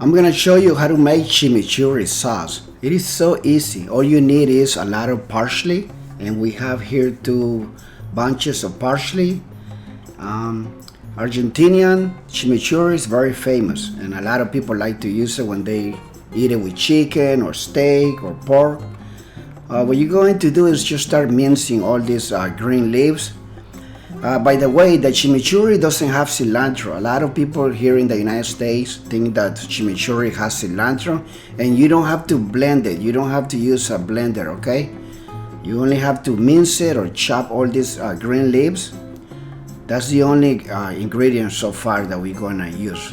I'm gonna show you how to make chimichurri sauce. It is so easy. All you need is a lot of parsley, and we have here 2 bunches of parsley. Argentinian chimichurri is very famous, and a lot of people like to use it when they eat it with chicken or steak or pork. What you're going to do is just start mincing all these green leaves. By the way, the chimichurri doesn't have cilantro. A lot of people here in the United States think that chimichurri has cilantro, and you don't have to blend it. You don't have to use a blender, okay? You only have to mince it or chop all these green leaves. That's the only ingredient so far that we're gonna use.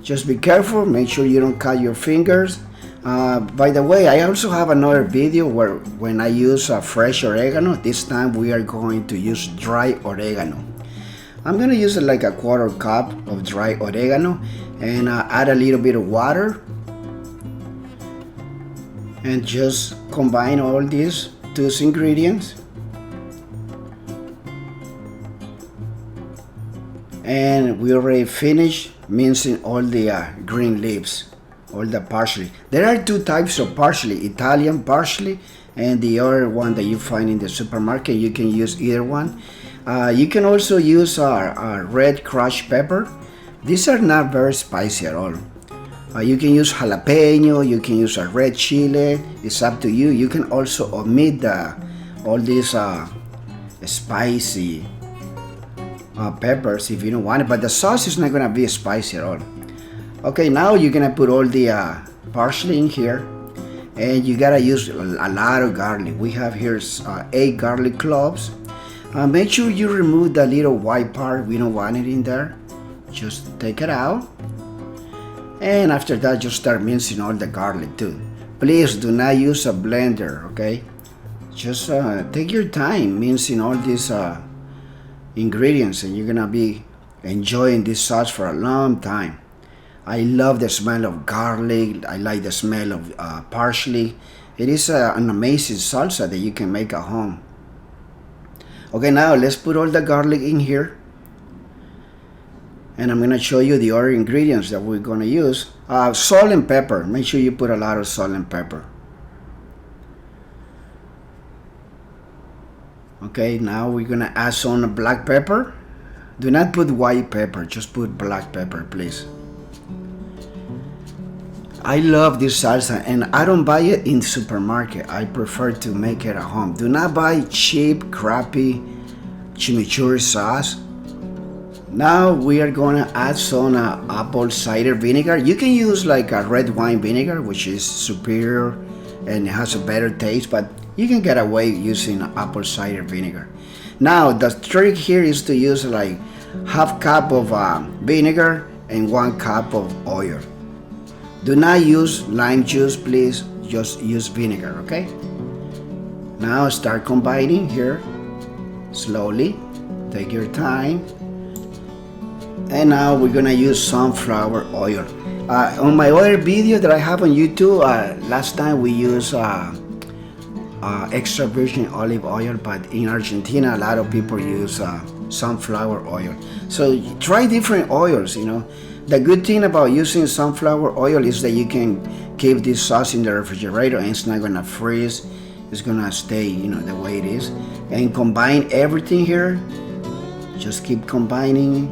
Just be careful, make sure you don't cut your fingers. By the way, I also have another video where when I use fresh oregano. This time we are going to use dry oregano. I'm gonna use like a 1/4 cup of dry oregano and add a little bit of water and just combine all these 2 ingredients. And we already finished mincing all the green leaves, all the parsley. There are 2 types of parsley, Italian parsley and the other one that you find in the supermarket. You can use either one. You can also use red crushed pepper. These are not very spicy at all. You can use jalapeno, you can use a red chili. It's up to you. You can also omit all these spicy peppers if you don't want it, but the sauce is not gonna be spicy at all. Okay, now you're gonna put all the parsley in here, and you gotta use a lot of garlic. We have here 8 garlic cloves. Make sure you remove the little white part. We don't want it in there. Just take it out, and after that just start mincing all the garlic too. Please do not use a blender, okay? Just take your time mincing all these ingredients, and you're gonna be enjoying this sauce for a long time. I love the smell of garlic. I like the smell of parsley. It is an amazing salsa that you can make at home. Okay, now let's put all the garlic in here, and I'm gonna show you the other ingredients that we're gonna use. Salt and pepper. Make sure you put a lot of salt and pepper. Okay, now we're gonna add some black pepper. Do not put white pepper, just put black pepper, please. I love this salsa, and I don't buy it in the supermarket. I prefer to make it at home. Do not buy cheap, crappy chimichurri sauce. Now we are gonna add some apple cider vinegar. You can use like a red wine vinegar, which is superior and it has a better taste, but you can get away using apple cider vinegar. Now the trick here is to use like 1/2 cup of vinegar and 1 cup of oil. Do not use lime juice, please. Just use vinegar, okay? Now start combining here slowly. Take your time. And now we're gonna use sunflower oil. On my other video that I have on YouTube, last time we used extra virgin olive oil, but in Argentina a lot of people use sunflower oil. So try different oils, you know. The good thing about using sunflower oil is that you can keep this sauce in the refrigerator and it's not gonna freeze. It's gonna stay, you know, the way it is. And combine everything here. Just keep combining.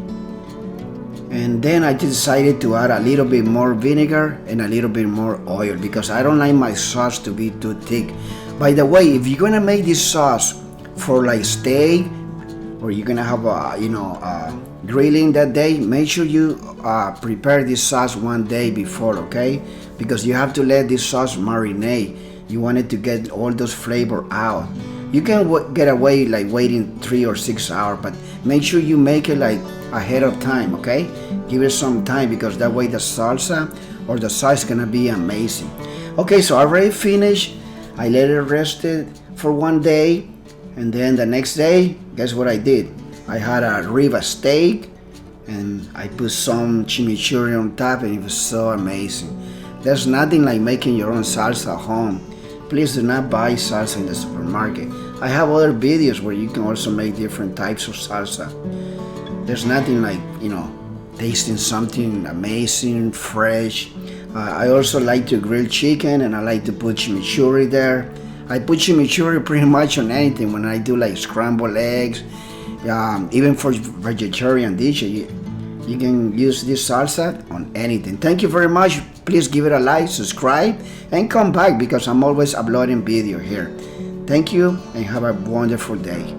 And then I decided to add a little bit more vinegar and a little bit more oil because I don't like my sauce to be too thick. By the way, if you're gonna make this sauce for like steak, or you're gonna have grilling that day, make sure you prepare this sauce 1 day before, okay? Because you have to let this sauce marinate. You want it to get all those flavor out. You can get away like waiting 3 or 6 hours, but make sure you make it like ahead of time, okay? Give it some time because that way the salsa or the sauce is gonna be amazing. Okay, so I already finished. I let it rest for 1 day, and then the next day, guess what I did? I had a rib of steak and I put some chimichurri on top, and it was so amazing. There's nothing like making your own salsa at home. Please do not buy salsa in the supermarket. I have other videos where you can also make different types of salsa. There's nothing like, tasting something amazing, fresh. I also like to grill chicken, and I like to put chimichurri there. I put chimichurri pretty much on anything when I do like scrambled eggs, even for vegetarian dishes. You can use this salsa on anything. Thank you very much. Please give it a like, subscribe, and come back because I'm always uploading video here. Thank you and have a wonderful day.